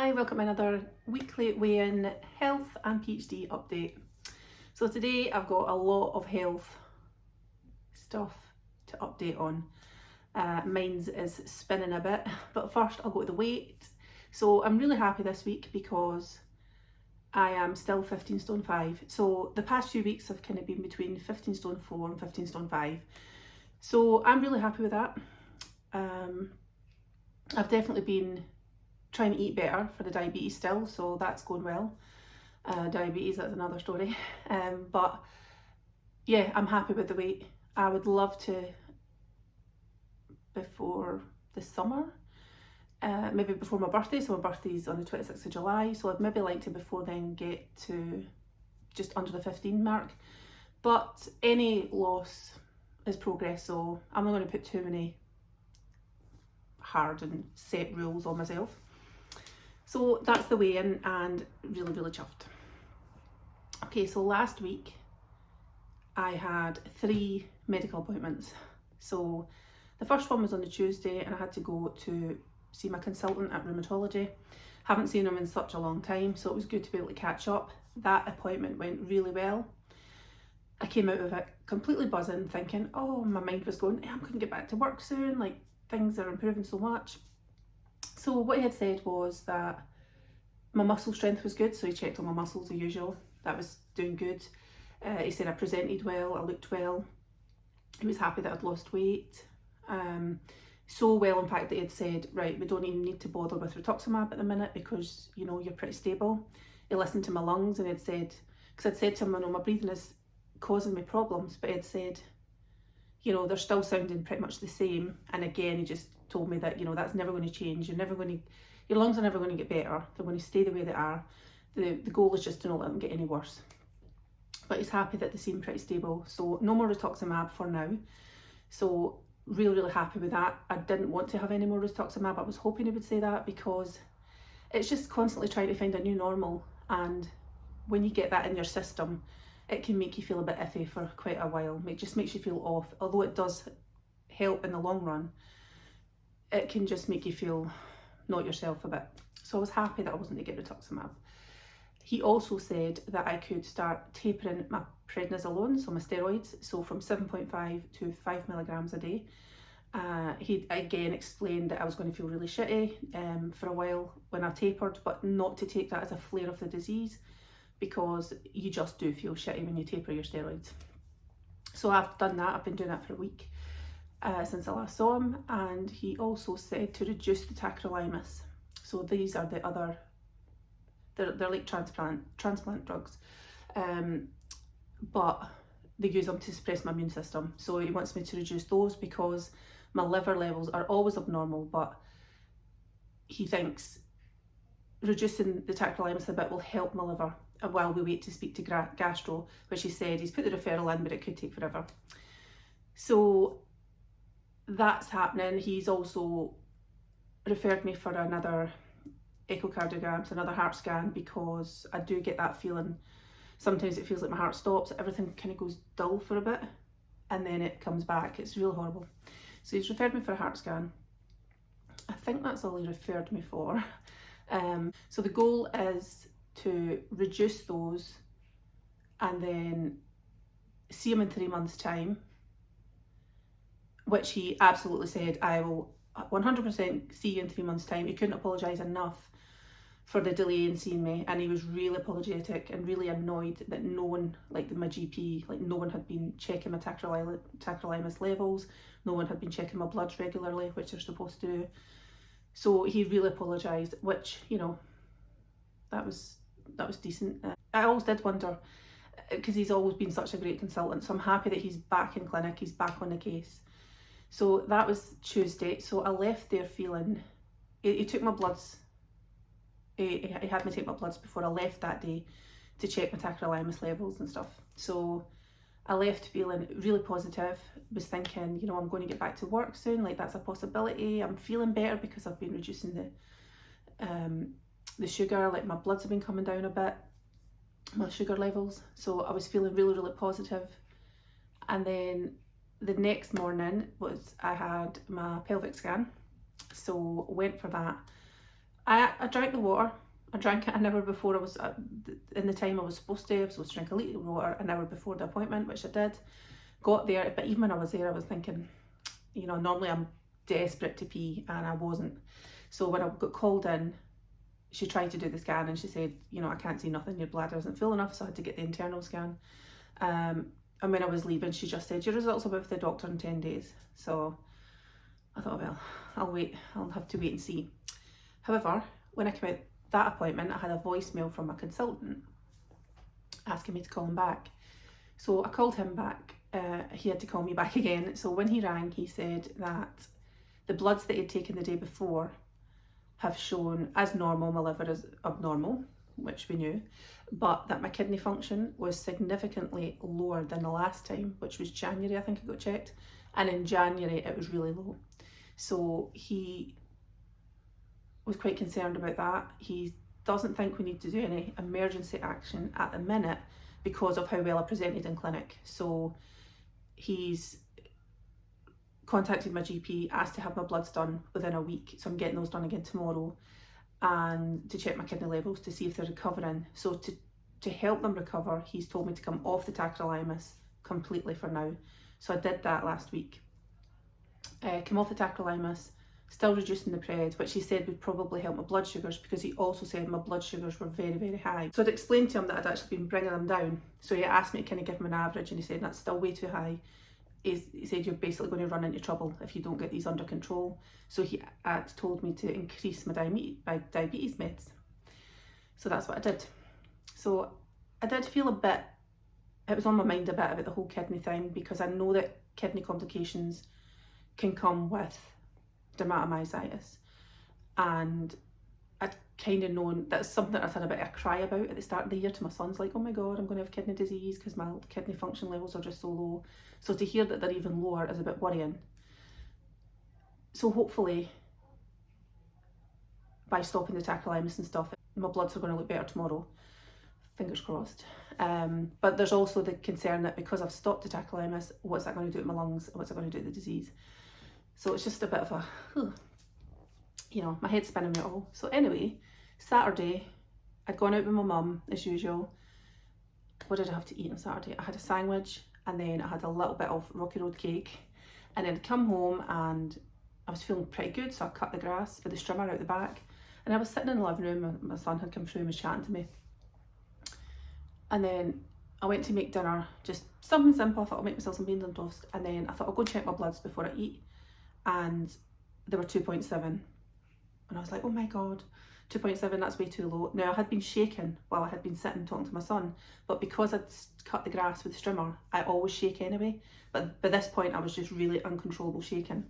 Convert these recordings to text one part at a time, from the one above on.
Hi, welcome to another weekly weigh-in health and PhD update. So today I've got a lot of health stuff to update on. Mine's is spinning a bit, but first I'll go to the weight. So I'm really happy this week because I am still 15 stone 5. So the past few weeks have kind of been between 15 stone 4 and 15 stone 5. So I'm really happy with that. I've definitely been trying to eat better for the diabetes still, so that's going well. Diabetes, that's another story. But yeah, I'm happy with the weight. I would love to, before the summer, maybe before my birthday, so my birthday's on the 26th of July, so I'd maybe like to before then get to just under the 15 mark. But any loss is progress, so I'm not going to put too many hard and set rules on myself. So that's the weigh-in and really chuffed. Okay, so last week I had 3 medical appointments. So the first one was on the Tuesday and I had to go to see my consultant at rheumatology. Haven't seen him in such a long time, so it was good to be able to catch up. That appointment went really well. I came out of it completely buzzing, thinking, oh, my mind was going, I'm going to get back to work soon, like things are improving so much. So what he had said was that my muscle strength was good, so he checked all my muscles as usual. That was doing good. He said I presented well, I looked well. He was happy that I'd lost weight. So well, in fact, that he had said, right, we don't even need to bother with rituximab at the minute because, you know, you're pretty stable. He listened to my lungs and he had said, because I'd said to him, I know my breathing is causing me problems, but he had said, you know, they're still sounding pretty much the same. And again, he just told me that, you know, that's never going to change. Your lungs are never going to get better. They're going to stay the way they are. The goal is just to not let them get any worse. But he's happy that they seem pretty stable. So no more rituximab for now. So really happy with that. I didn't want to have any more rituximab. I was hoping he would say that because it's just constantly trying to find a new normal. And when you get that in your system, it can make you feel a bit iffy for quite a while. It just makes you feel off. Although it does help in the long run, it can just make you feel not yourself a bit. So I was happy that I wasn't to get rituximab. He also said that I could start tapering my prednisolone, so my steroids, so from 7.5 to 5 milligrams a day. He again explained that I was going to feel really shitty for a while when I tapered, but not to take that as a flare of the disease, because you just do feel shitty when you taper your steroids. So I've done that. I've been doing that for a week since I last saw him. And he also said to reduce the tacrolimus. So these are the other, they're like transplant drugs, but they use them to suppress my immune system. So he wants me to reduce those because my liver levels are always abnormal, but he thinks reducing the tacrolimus a bit will help my liver while we wait to speak to gastro, which he said he's put the referral in, but it could take forever. So that's happening. He's also referred me for another echocardiogram, so another heart scan, because I do get that feeling. Sometimes it feels like my heart stops, everything kind of goes dull for a bit and then it comes back. It's really horrible. So he's referred me for a heart scan. I think that's all he referred me for. So the goal is to reduce those and then see him in 3 months' time, which he absolutely said, I will 100% see you in 3 months' time. He couldn't apologise enough for the delay in seeing me, and he was really apologetic and really annoyed that no one, like my GP, like no one had been checking my tacrolimus levels, no one had been checking my bloods regularly, which they're supposed to do. So he really apologised, which, you know, that was decent. I always did wonder, because he's always been such a great consultant, so I'm happy that he's back in clinic, he's back on the case. So that was Tuesday. So I left there feeling, he took my bloods, he had me take my bloods before I left that day to check my tacrolimus levels and stuff. So I left feeling really positive, was thinking, you know, I'm going to get back to work soon, like that's a possibility. I'm feeling better because I've been reducing the sugar, like my bloods have been coming down a bit, my sugar levels. So I was feeling really positive. And then the next morning was I had my pelvic scan, so went for that. I drank the water. I drank it an hour before I was, in the time I was supposed to. I was supposed to drink a litre of water an hour before the appointment, which I did. Got there, but even when I was there, I was thinking, you know, normally I'm desperate to pee, and I wasn't. So when I got called in, she tried to do the scan and she said, you know, I can't see nothing, your bladder isn't full enough, so I had to get the internal scan. And when I was leaving, she just said, your results will be with the doctor in 10 days. So I thought, well, I'll wait, I'll have to wait and see. However, when I came out that appointment, I had a voicemail from a consultant asking me to call him back. So I called him back. He had to call me back again. So when he rang, he said that the bloods that he'd taken the day before have shown as normal, my liver is abnormal, which we knew, but that my kidney function was significantly lower than the last time, which was January, I think I got checked. And in January, it was really low. So he was quite concerned about that. He doesn't think we need to do any emergency action at the minute because of how well I presented in clinic. So he's contacted my GP, asked to have my bloods done within a week. So I'm getting those done again tomorrow, and to check my kidney levels to see if they're recovering. So to help them recover, he's told me to come off the tacrolimus completely for now. So I did that last week. Came off the tacrolimus, still reducing the pred, which he said would probably help my blood sugars, because he also said my blood sugars were very, very high. So I'd explained to him that I'd actually been bringing them down. So he asked me to kind of give him an average, and he said that's still way too high. He said you're basically going to run into trouble if you don't get these under control. So he told me to increase my diabetes meds. So that's what I did. So I did feel a bit, it was on my mind a bit about the whole kidney thing, because I know that kidney complications can come with dermatomyositis, and I'd kind of known that's something I've had a bit of a cry about at the start of the year to my sons, like, oh my god, I'm going to have kidney disease because my kidney function levels are just so low. So to hear that they're even lower is a bit worrying. So hopefully by stopping the tacrolimus and stuff, my bloods are going to look better tomorrow, fingers crossed. But there's also the concern that because I've stopped the tacrolimus, what's that going to do to my lungs, what's it going to do to the disease? So it's just a bit of a, you know, my head's spinning me all. So anyway, Saturday, I'd gone out with my mum as usual. What did I have to eat on Saturday? I had a sandwich, and then I had a little bit of Rocky Road cake, and then I'd come home and I was feeling pretty good, so I cut the grass with the strimmer out the back, and I was sitting in the living room, my son had come through and was chatting to me. And then I went to make dinner, just something simple. I thought I'll make myself some beans on toast, and then I thought I'll go check my bloods before I eat, and they were 2.7, and I was like, oh my god, 2.7, that's way too low. Now I had been shaking while I had been sitting talking to my son, but because I'd cut the grass with the strimmer, I always shake anyway, but by this point I was just really uncontrollable shaking.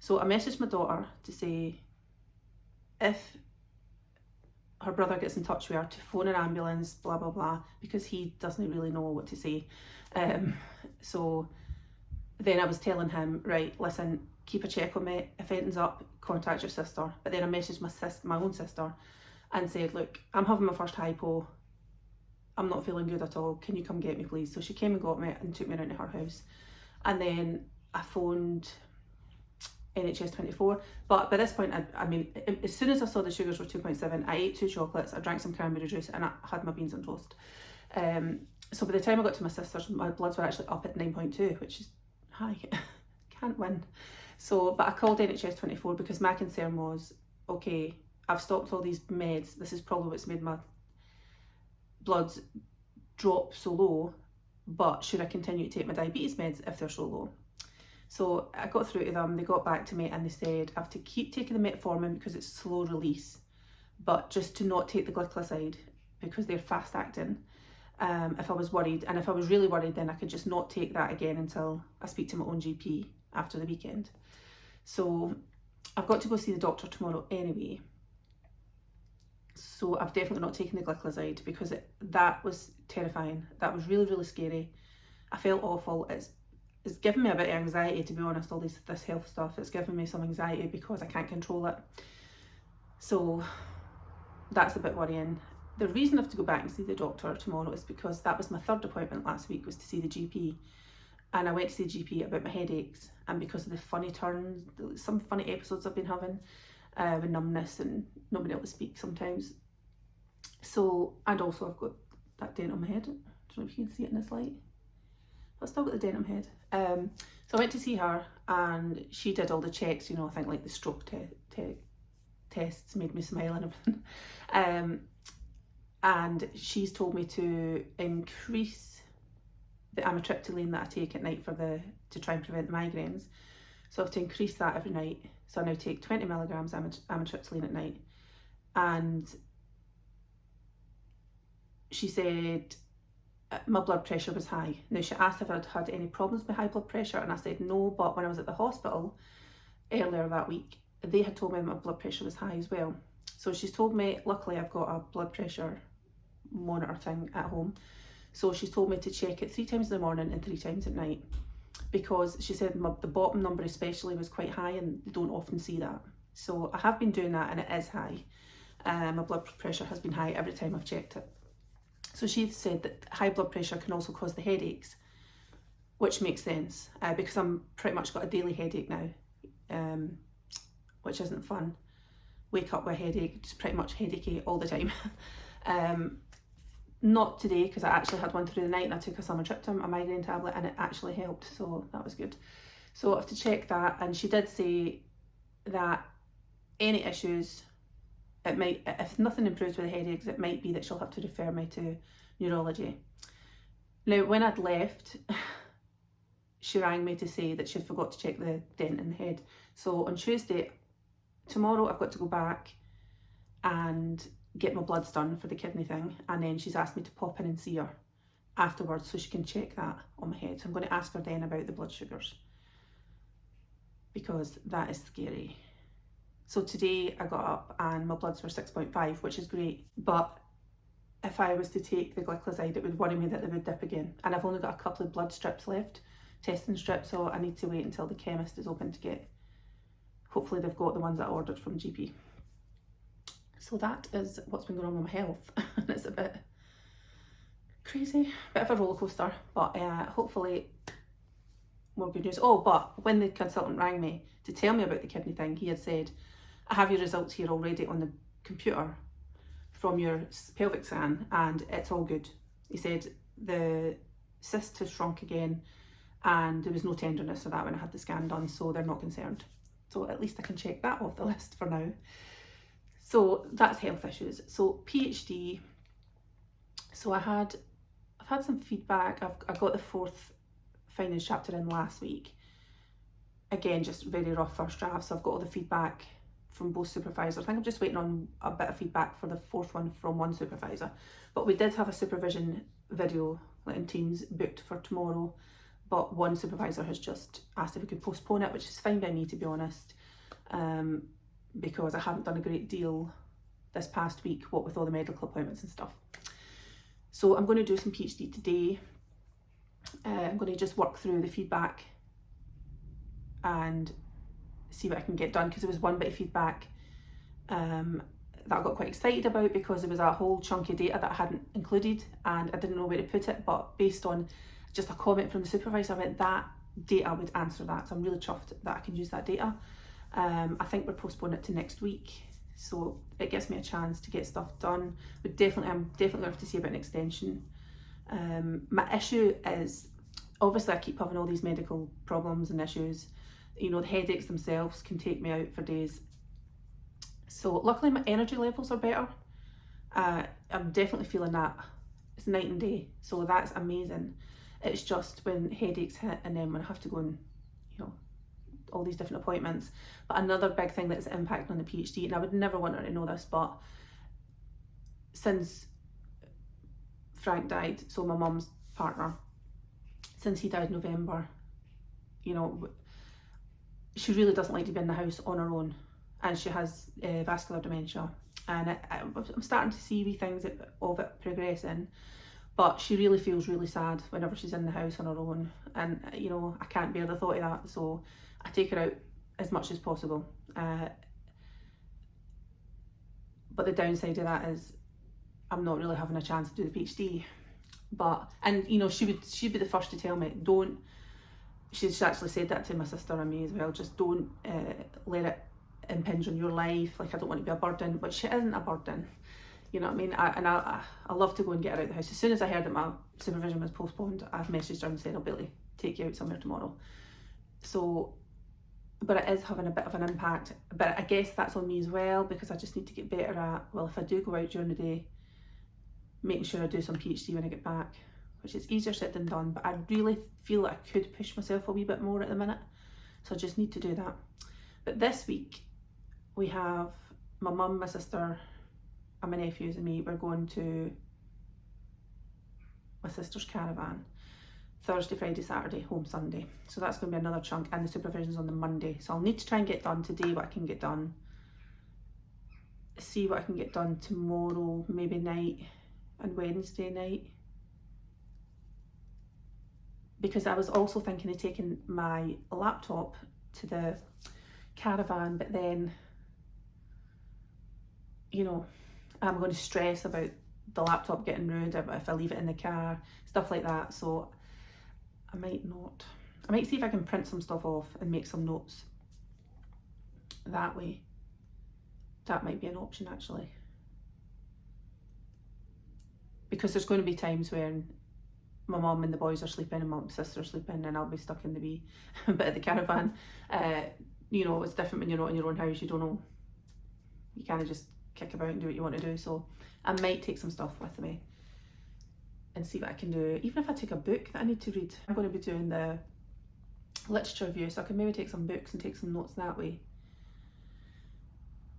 So I messaged my daughter to say if her brother gets in touch with her to phone an ambulance, blah blah blah, because he doesn't really know what to say. So then I was telling him, right, listen, keep a check on me. If anything's up, contact your sister. But then I messaged my own sister and said, look, I'm having my first hypo. I'm not feeling good at all. Can you come get me, please? So she came and got me and took me around to her house. And then I phoned NHS 24. But by this point, I mean, as soon as I saw the sugars were 2.7, I ate 2 chocolates, I drank some cranberry juice, and I had my beans on toast. So by the time I got to my sister's, my bloods were actually up at 9.2, which is high. Can't win. So, but I called NHS 24 because my concern was, okay, I've stopped all these meds. This is probably what's made my bloods drop so low, but should I continue to take my diabetes meds if they're so low? So I got through to them, they got back to me and they said I have to keep taking the metformin because it's slow release, but just to not take the glycoside because they're fast acting. If I was worried, and if I was really worried, then I could just not take that again until I speak to my own GP after the weekend. So I've got to go see the doctor tomorrow anyway. So I've definitely not taken the glycoside because that was terrifying. That was really, really scary. I felt awful. It's given me a bit of anxiety, to be honest, all this health stuff. It's given me some anxiety because I can't control it. So that's a bit worrying. The reason I have to go back and see the doctor tomorrow is because that was my third appointment last week, was to see the GP. And I went to see the GP about my headaches, and because of the funny turns, some funny episodes I've been having, with numbness and not being able to speak sometimes. So, and also I've got that dent on my head. I don't know if you can see it in this light. I've still got the dent on my head. So I went to see her and she did all the checks, you know, I think like the stroke tests made me smile and everything. And she's told me to increase the amitriptyline that I take at night to try and prevent the migraines. So I have to increase that every night. So I now take 20 milligrams amitriptyline at night. And she said my blood pressure was high. Now she asked if I'd had any problems with high blood pressure and I said no, but when I was at the hospital earlier that week, they had told me my blood pressure was high as well. So she's told me, luckily I've got a blood pressure monitor thing at home. So she's told me to check it 3 times in the morning and 3 times at night, because she said the bottom number especially was quite high and they don't often see that. So I have been doing that and it is high. My blood pressure has been high every time I've checked it. So she said that high blood pressure can also cause the headaches, which makes sense because I'm pretty much got a daily headache now, which isn't fun. Wake up with a headache, just pretty much headachy all the time. Not today because I actually had one through the night and I took a amitriptyline, a migraine tablet, and it actually helped, so that was good. So I have to check that, and she did say that any issues, it might, if nothing improves with the headaches, it might be that she'll have to refer me to neurology. Now when I'd left, she rang me to say that she'd forgot to check the dent in the head. So on Tuesday, tomorrow, I've got to go back and get my bloods done for the kidney thing, and then she's asked me to pop in and see her afterwards so she can check that on my head. So I'm going to ask her then about the blood sugars, because that is scary. So today I got up and my bloods were 6.5, which is great, but if I was to take the glycoside, it would worry me that they would dip again, and I've only got a couple of blood strips left, testing strips, so I need to wait until the chemist is open to get, hopefully they've got the ones that I ordered from GP. So that is what's been going on with my health. It's a bit crazy, bit of a roller coaster, but hopefully more good news. Oh, but when the consultant rang me to tell me about the kidney thing, he had said, I have your results here already on the computer from your pelvic scan and it's all good. He said the cyst has shrunk again and there was no tenderness for that when I had the scan done, so they're not concerned. So at least I can check that off the list for now. So that's health issues. So PhD, so I've had some feedback. I got the 4th finance chapter in last week. Again, just very rough first draft. So I've got all the feedback from both supervisors. I think I'm just waiting on a bit of feedback for the 4th one from one supervisor. But we did have a supervision video in Teams booked for tomorrow, but one supervisor has just asked if we could postpone it, which is fine by me, to be honest. Because I haven't done a great deal this past week, what with all the medical appointments and stuff. So I'm going to do some PhD today. I'm going to just work through the feedback and see what I can get done, because there was one bit of feedback that I got quite excited about because there was a whole chunk of data that I hadn't included and I didn't know where to put it, but based on just a comment from the supervisor, I went, that data would answer that. So I'm really chuffed that I can use that data. I think we're postponing it to next week, so it gives me a chance to get stuff done. I'm definitely going to have to see about an extension. My issue is, obviously I keep having all these medical problems and issues. You know, the headaches themselves can take me out for days. So luckily my energy levels are better. I'm definitely feeling that. It's night and day, so that's amazing. It's just when headaches hit and then when I have to go and, you know, all these different appointments. But another big thing that's impacting on the PhD, and I would never want her to know this, but since Frank died, so my mum's partner, since he died in November, you know, she really doesn't like to be in the house on her own, and she has vascular dementia, and I'm starting to see wee things of it progressing, but she really feels really sad whenever she's in the house on her own, and you know, I can't bear the thought of that, so I take her out as much as possible. But the downside of that is I'm not really having a chance to do the PhD. And you know, she'd be the first to tell me, don't, she's actually said that to my sister and me as well, just don't let it impinge on your life. Like, I don't want to be a burden, which it isn't a burden. You know what I mean? I love to go and get her out of the house. As soon as I heard that my supervision was postponed, I've messaged her and said, I'll be able to take you out somewhere tomorrow. So, but it is having a bit of an impact. But I guess that's on me as well, because I just need to get better at, well, if I do go out during the day, making sure I do some PhD when I get back, which is easier said than done, but I really feel like I could push myself a wee bit more at the minute. So I just need to do that. But this week, we have my mum, my sister, and my nephews and me. We're going to my sister's caravan Thursday, Friday, Saturday, home Sunday. So that's going to be another chunk, and the supervision's on the Monday. So I'll need to try and get done today what I can get done. See what I can get done tomorrow, maybe night, and Wednesday night. Because I was also thinking of taking my laptop to the caravan, but then, you know, I'm going to stress about the laptop getting ruined if I leave it in the car, stuff like that. So I might not. I might see if I can print some stuff off and make some notes that way. That might be an option, actually. Because there's going to be times when my mum and the boys are sleeping and my sister's sleeping, and I'll be stuck in the wee bit of the caravan. You know, it's different when you're not in your own house. You don't know. You kind of just kick about and do what you want to do. So I might take some stuff with me and see what I can do. Even if I take a book that I need to read. I'm going to be doing the literature review, so I can maybe take some books and take some notes that way.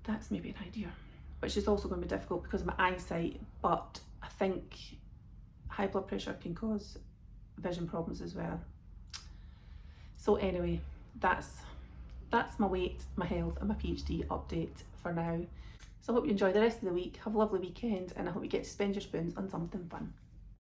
That's maybe an idea. Which is also going to be difficult because of my eyesight, but I think high blood pressure can cause vision problems as well. So anyway, that's my weight, my health, and my PhD update for now. So I hope you enjoy the rest of the week. Have a lovely weekend, and I hope you get to spend your spoons on something fun.